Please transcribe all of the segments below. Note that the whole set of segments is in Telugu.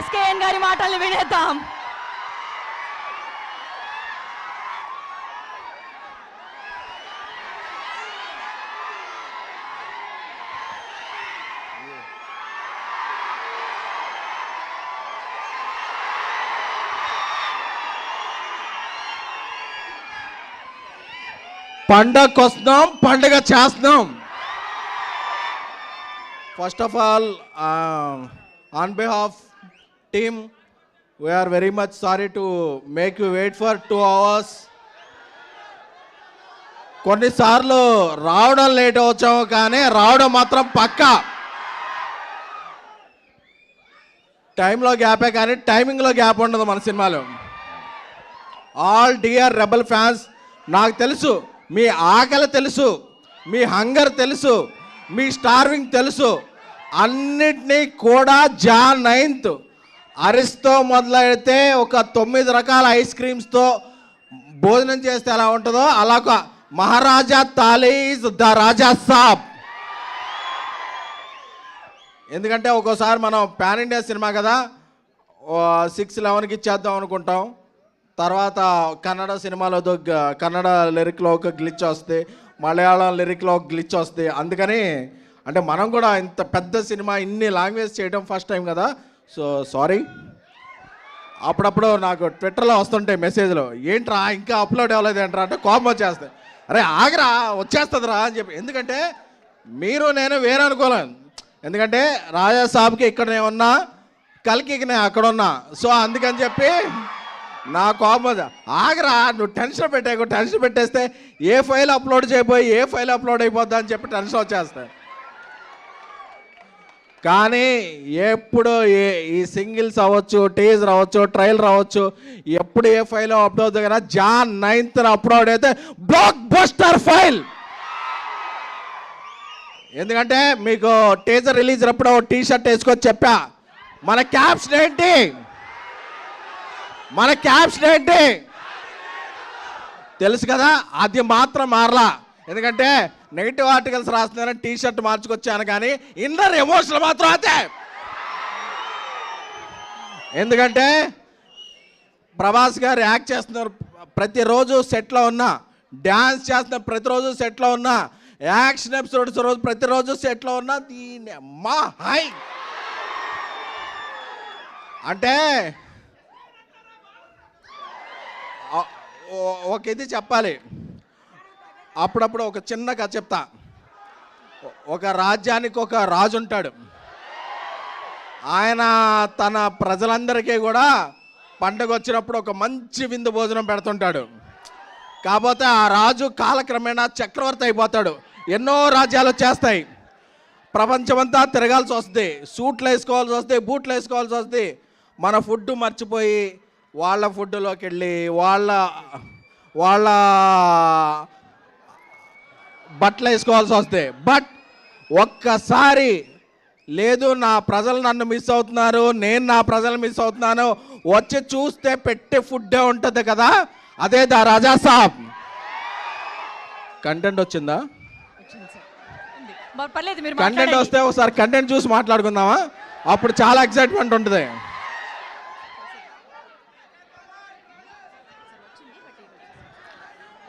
ఎస్కేఎన్ గారి మాటల్ని వినేద్దాం. పండగకు వస్తున్నాం, పండగ చేస్తున్నాం. First of all on behalf team we are very much sorry to make you wait for 2 hours. కొన్నిసార్లు రావడం లేట్ వచ్చాము, కానీ రావడం మాత్రం పక్కా. టైంలో గ్యాపే కానీ టైమింగ్లో గ్యాప్ ఉండదు మన సినిమాలో. ఆల్ డియర్ రెబల్ ఫ్యాన్స్, నాకు తెలుసు మీ ఆకలి తెలుసు, మీ హంగర్ తెలుసు, మీ స్టార్వింగ్ తెలుసు. అన్నిటినీ కూడా Jan 9th అరిస్తో మొదలైతే ఒక 9 రకాల ఐస్ క్రీమ్స్తో భోజనం చేస్తే ఎలా ఉంటుందో అలా ఒక మహారాజా తాలీ ఈజ్ ద రాజా సాబ్. ఎందుకంటే ఒక్కోసారి మనం పాన్ ఇండియా సినిమా కదా, 6-11కి ఇచ్చేద్దాం అనుకుంటాం. తర్వాత కన్నడ సినిమాలో కన్నడ లిరిక్లో ఒక గ్లిచ్ వస్తే, మలయాళం లిరిక్లో ఒక గ్లిచ్ వస్తే. అందుకని అంటే మనం కూడా ఇంత పెద్ద సినిమా ఇన్ని లాంగ్వేజ్ చేయడం ఫస్ట్ టైం కదా, సో సారీ. అప్పుడప్పుడు నాకు ట్విట్టర్లో వస్తుంటాయి మెసేజ్లు, ఏంట్రా ఇంకా అప్లోడ్ అవ్వలేదు ఏంట్రా అంటే కోపం వచ్చేస్తాయి. అరే ఆగరా, వచ్చేస్తుందిరా అని చెప్పి. ఎందుకంటే మీరు నేను వేరే అనుకోలేను. ఎందుకంటే రాజా సాబ్కి ఇక్కడ నేను ఉన్నా, కల్కికి నేను అక్కడ ఉన్నా. సో అందుకని చెప్పి నా కోపం, ఆగరా నువ్వు టెన్షన్ పెట్టేస్తే ఏ ఫైల్ అప్లోడ్ చేయబోయి ఏ ఫైల్ అప్లోడ్ అయిపోద్దా అని చెప్పి టెన్షన్ వచ్చేస్తాయి. కానీ ఎప్పుడు ఈ సింగిల్స్ అవ్వచ్చు, టీజర్ అవ్వచ్చు, ట్రైలర్ అవ్వచ్చు, ఎప్పుడు ఏ ఫైల్ అప్లోడ్ అవుతుంది కదా, Jan 9th అప్లోడ్ అయితే బ్లాక్ బస్టర్ ఫైల్. ఎందుకంటే మీకు టీజర్ రిలీజ్ అప్పుడు టీ షర్ట్ వేసుకొని చెప్పా, మన క్యాప్షన్ ఏంటి తెలుసు కదా, అది మాత్రం మారలా. ఎందుకంటే నెగిటివ్ ఆర్టికల్స్ రాస్తున్నారని టీ షర్ట్ మార్చుకొచ్చాను, కానీ ఇన్నర్ ఎమోషనల్ మాత్రం అదే. ఎందుకంటే ప్రభాస్ గారు యాక్ట్ చేస్తున్నారు ప్రతిరోజు సెట్లో ఉన్నా, డ్యాన్స్ చేస్తున్నారు ప్రతిరోజు సెట్లో ఉన్నా, యాక్షన్ ఎపిసోడ్స్ రోజు ప్రతిరోజు సెట్లో ఉన్నా. దీని అమ్మా హై అంటే ఒక ఇది చెప్పాలి. అప్పుడప్పుడు ఒక చిన్న కథ చెప్తా. ఒక రాజ్యానికి ఒక రాజు ఉంటాడు. ఆయన తన ప్రజలందరికీ కూడా పండగ వచ్చినప్పుడు ఒక మంచి విందు భోజనం పెడుతుంటాడు. కాకపోతే ఆ రాజు కాలక్రమేణా చక్రవర్తి అయిపోతాడు. ఎన్నో రాజ్యాలు వచ్చేస్తాయి, ప్రపంచమంతా తిరగాల్సి వస్తుంది, సూట్లు వేసుకోవాల్సి వస్తుంది, బూట్లు వేసుకోవాల్సి వస్తుంది. మన ఫుడ్ మర్చిపోయి వాళ్ళ ఫుడ్లోకి వెళ్ళి వాళ్ళ బట్టలు వేసుకోవాల్సి వస్తాయి. బట్ ఒక్కసారి లేదు, నా ప్రజలు నన్ను మిస్ అవుతున్నారు, నేను నా ప్రజలు మిస్ అవుతున్నాను, వచ్చి చూస్తే పెట్టే ఫుడ్డే ఉంటుంది కదా, అదే దా రాజా సాబ్. కంటెంట్ వచ్చిందా? కంటెంట్ వస్తే ఒకసారి కంటెంట్ చూసి మాట్లాడుకుందామా? అప్పుడు చాలా ఎక్సైట్మెంట్ ఉంటుంది.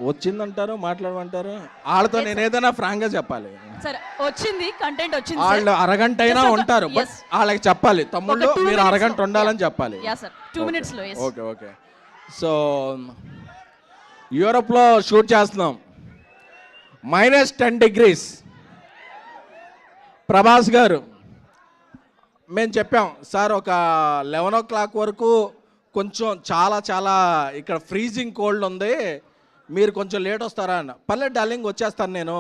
వచ్చిందంటారు, మాట్లాడమంటారు. వాళ్ళతో నేను ఏదైనా ఫ్రాంక్గా చెప్పాలి. సరే వచ్చింది, కంటెంట్ వచ్చింది. వాళ్ళు అరగంట అయినా ఉంటారు, బట్ వాళ్ళకి చెప్పాలి, తమ్ముళ్ళు మీరు అరగంట ఉండాలని చెప్పాలి. 2 minutes లో. ఓకే. సో యూరోప్లో షూట్ చేస్తున్నాం, -10 degrees. ప్రభాస్ గారు మేము చెప్పాం, సార్ ఒక 11 o'clock వరకు కొంచెం చాలా ఇక్కడ ఫ్రీజింగ్ కోల్డ్ ఉంది, మీరు కొంచెం లేట్ వస్తారా అన్న. పర్లేదు డార్లింగ్ వచ్చేస్తాను నేను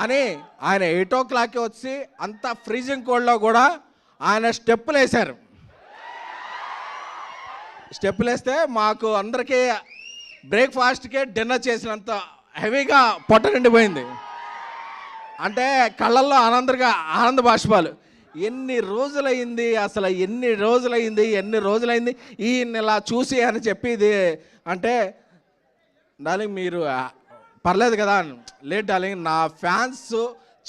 అని ఆయన 8 o'clock వచ్చి అంత ఫ్రీజింగ్ కోల్డ్లో కూడా ఆయన స్టెప్పులు వేశారు. స్టెప్పులు వేస్తే మాకు అందరికీ బ్రేక్ఫాస్ట్కే డిన్నర్ చేసినంత హెవీగా పొట్ట నిండిపోయింది. అంటే కళ్ళల్లో ఆనంద బాష్పాలు. ఎన్ని రోజులైంది ఈయన ఇలా చూసి అని చెప్పి ఇది అంటే, డార్లింగ్ మీరు పర్లేదు కదా, లేట్ డార్లింగ్, నా ఫ్యాన్స్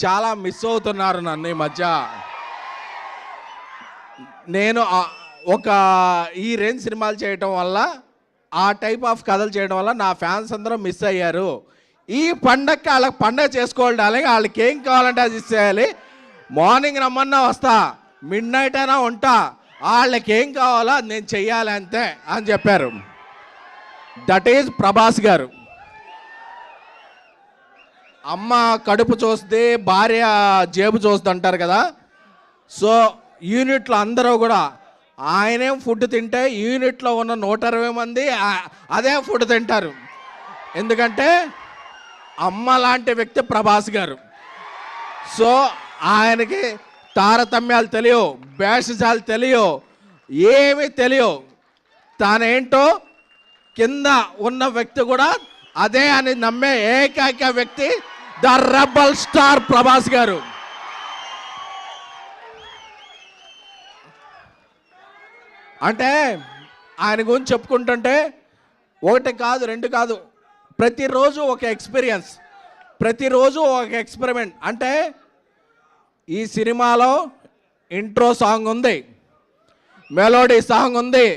చాలా మిస్ అవుతున్నారు నన్ను ఈ మధ్య, నేను ఒక ఈ రేంజ్ సినిమాలు చేయటం వల్ల, ఆ టైప్ ఆఫ్ కథలు చేయడం వల్ల నా ఫ్యాన్స్ అందరూ మిస్ అయ్యారు. ఈ పండగకి వాళ్ళకి పండగ చేసుకోవాలి, అలాగే వాళ్ళకి ఏం కావాలంటే అది ఇచ్చేయాలి. మార్నింగ్ రమ్మన్నా వస్తా, మిడ్ నైట్ అయినా ఉంటా, వాళ్ళకి ఏం కావాలో అది నేను చెయ్యాలి అంతే అని చెప్పారు. దట్ ఈజ్ ప్రభాస్ గారు. అమ్మ కడుపు చూస్తే భార్య జేబు చూస్తుంది అంటారు కదా. సో యూనిట్లో అందరూ కూడా ఆయనేం ఫుడ్ తింటే యూనిట్లో ఉన్న 120 మంది అదే ఫుడ్ తింటారు. ఎందుకంటే అమ్మ లాంటి వ్యక్తి ప్రభాస్ గారు. సో ఆయనకి తారతమ్యాలు తెలియవు, భేషజాలు తెలియవు, ఏమీ తెలియవు. తానేంటో కింద ఉన్న వ్యక్తి కూడా అదే అని నమ్మే ఏకైక వ్యక్తి ద రెబల్ స్టార్ ప్రభాస్ గారు. అంటే ఆయన గురించి చెప్పుకుంటుంటే ఒకటి కాదు, రెండు కాదు, ప్రతిరోజు ఒక ఎక్స్పీరియన్స్, ప్రతిరోజు ఒక ఎక్స్పెరిమెంట్. అంటే ఈ సినిమాలో ఇంట్రో సాంగ్ ఉంది, మెలోడీ సాంగ్ ఉంది,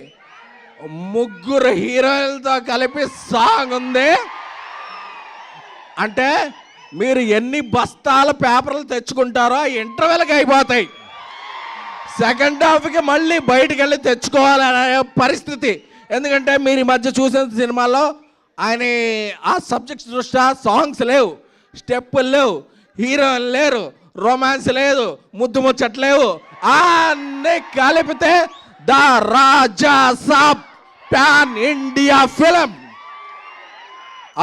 ముగ్గురు హీరోయిన్లతో కలిపి సాంగ్ ఉంది. అంటే మీరు ఎన్ని బస్తాల పేపర్లు తెచ్చుకుంటారో ఇంటర్వెల్కి అయిపోతాయి. సెకండ్ హాఫ్కి మళ్ళీ బయటికి వెళ్ళి తెచ్చుకోవాలనే పరిస్థితి. ఎందుకంటే మీరు ఈ మధ్య చూసిన సినిమాలో ఆయన ఆ సబ్జెక్ట్స్ దృష్ట్యా సాంగ్స్ లేవు, స్టెప్పులు లేవు, హీరోయిన్ లేరు, రొమాన్స్ లేదు, ముద్దు ముచ్చట్లేవు. అన్నీ కలిపితే the Raja Saab pan India film.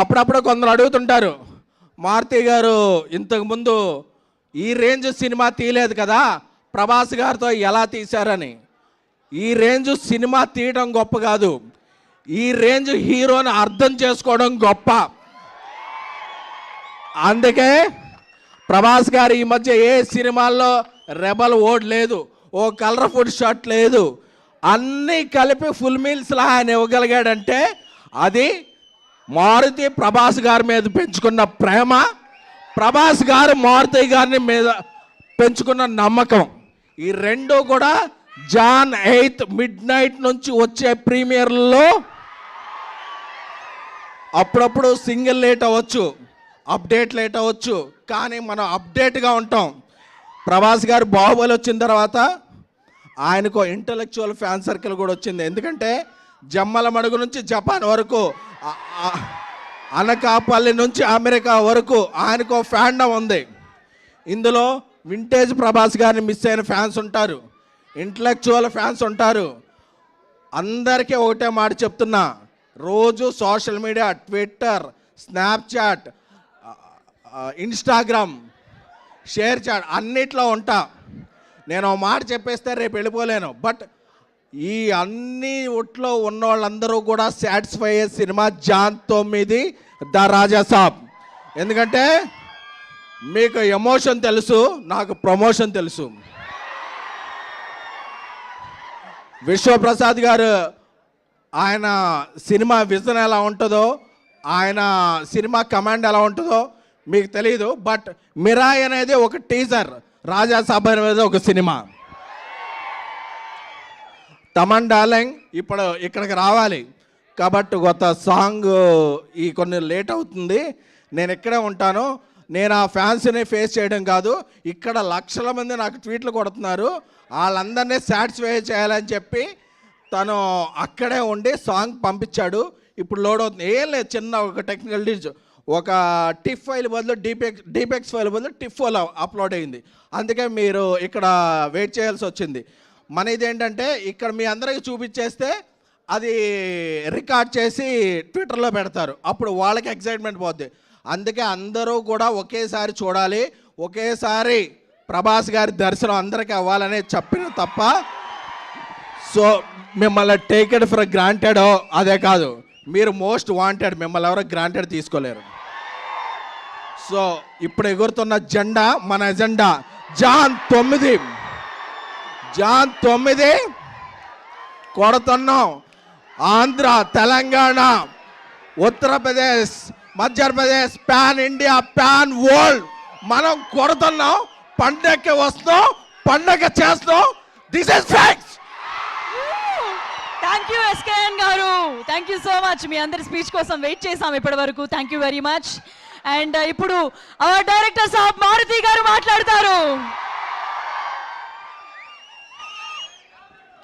అప్పుడప్పుడు కొందరు అడుగుతుంటారు, మారుతి గారు ఇంతకుముందు ఈ రేంజ్ సినిమా తీయలేదు కదా, ప్రభాస్ గారితో ఎలా తీశారని. ఈ రేంజ్ సినిమా తీయడం గొప్ప కాదు, ఈ రేంజ్ హీరోని అర్థం చేసుకోవడం గొప్ప. అందుకే ప్రభాస్ గారు ఈ మధ్య ఏ సినిమాల్లో రెబల్ ఓడ్ లేదు, ఓ కలర్ఫుల్ షర్ట్ లేదు, అన్నీ కలిపి ఫుల్ మీల్స్లా ఆయన ఇవ్వగలిగాడంటే అది మారుతి ప్రభాస్ గారి మీద పెంచుకున్న ప్రేమ, ప్రభాస్ గారు మారుతి గారిని మీద పెంచుకున్న నమ్మకం. ఈ రెండు కూడా జాన్ 8 మిడ్ నైట్ నుంచి వచ్చే ప్రీమియర్లో అప్పుడప్పుడు సింగిల్ లేట్ అవ్వచ్చు, అప్డేట్ లేట్ అవ్వచ్చు, కానీ మనం అప్డేట్గా ఉంటాం. ప్రభాస్ గారు బాహుబలి వచ్చిన తర్వాత ఆయనకు ఇంటలెక్చువల్ ఫ్యాన్ సర్కిల్ కూడా వచ్చింది. ఎందుకంటే జమ్మల మడుగు నుంచి జపాన్ వరకు, అనకాపల్లి నుంచి అమెరికా వరకు ఆయనకు ఫ్యాండమ్ ఉంది. ఇందులో వింటేజ్ ప్రభాస్ గారిని మిస్ అయిన ఫ్యాన్స్ ఉంటారు, ఇంటలెక్చువల్ ఫ్యాన్స్ ఉంటారు. అందరికీ ఒకటే మాట చెప్తున్నా, రోజు social media, Twitter, Snapchat, Instagram, ShareChat అన్నిట్లో ఉంటా. నేను ఒక మాట చెప్పేస్తే రేపు వెళ్ళిపోలేను. బట్ ఈ అన్ని ఒట్లో ఉన్న వాళ్ళందరూ కూడా సాటిస్ఫై అయ్యే సినిమా జాన్ 9 ద రాజా సాబ్. ఎందుకంటే మీకు ఎమోషన్ తెలుసు, నాకు ప్రమోషన్ తెలుసు. విశ్వప్రసాద్ గారు ఆయన సినిమా విజన్ ఎలా ఉంటుందో, ఆయన సినిమా కమాండ్ ఎలా ఉంటుందో మీకు తెలియదు. బట్ మిరాయ్ అనేది ఒక టీజర్, రాజా సాబ్ అనేది ఒక సినిమా. తమన్ డార్లింగ్ ఇప్పుడు ఇక్కడికి రావాలి కాబట్టి కొత్త సాంగ్ ఈ కొన్ని లేట్ అవుతుంది, నేను ఇక్కడే ఉంటాను. నేను ఆ ఫ్యాన్స్ని ఫేస్ చేయడం కాదు, ఇక్కడ లక్షల మంది నాకు ట్వీట్లు కొడుతున్నారు, వాళ్ళందరినీ సాటిస్ఫై చేయాలని చెప్పి తను అక్కడే ఉండి సాంగ్ పంపించాడు. ఇప్పుడు లోడ్ అవుతుంది. ఏం లేదు, చిన్న ఒక టెక్నికల్ డీల్స్, ఒక టిఫ్ ఫైల్ బదులు డీపెక్స్ ఫైల్ బదులు టిఫ్ ఫైల్ అప్లోడ్ అయింది. అందుకే మీరు ఇక్కడ వెయిట్ చేయాల్సి వచ్చింది. మన ఇదేంటంటే ఇక్కడ మీ అందరికీ చూపించేస్తే అది రికార్డ్ చేసి ట్విట్టర్లో పెడతారు, అప్పుడు వాళ్ళకి ఎక్సైట్మెంట్ పోద్ది. అందుకే అందరూ కూడా ఒకేసారి చూడాలి, ఒకేసారి ప్రభాస్ గారి దర్శనం అందరికీ అవ్వాలనే చెప్పిన తప్ప సో మిమ్మల్ని టేక్ ఇట్ ఫర్ గ్రాంటెడ్ అదే కాదు, మీరు మోస్ట్ వాంటెడ్, మిమ్మల్ని ఎవరో గ్రాంటెడ్ తీసుకోలేరు. సో ఇప్పుడు ఎగురుతున్న జెండా మన ఎజెండా జాన్ 9 కొడుతున్నాం. Andhra, Telangana, Uttar Pradesh, Madhya Pradesh, pan India, pan world మనం కొడుతున్నాం. పండగకి వస్తాం, పండగ చేస్తాం. This is facts. Thank you SKN garu, thank you so much. మీ అందరి స్పీచ్ కోసం వెయిట్ చేసాం ఇప్పటి వరకు. Thank you very much. And ఇప్పుడు అవర్ డైరెక్టర్ సాబ్ మారుతి గారు మాట్లాడతారు.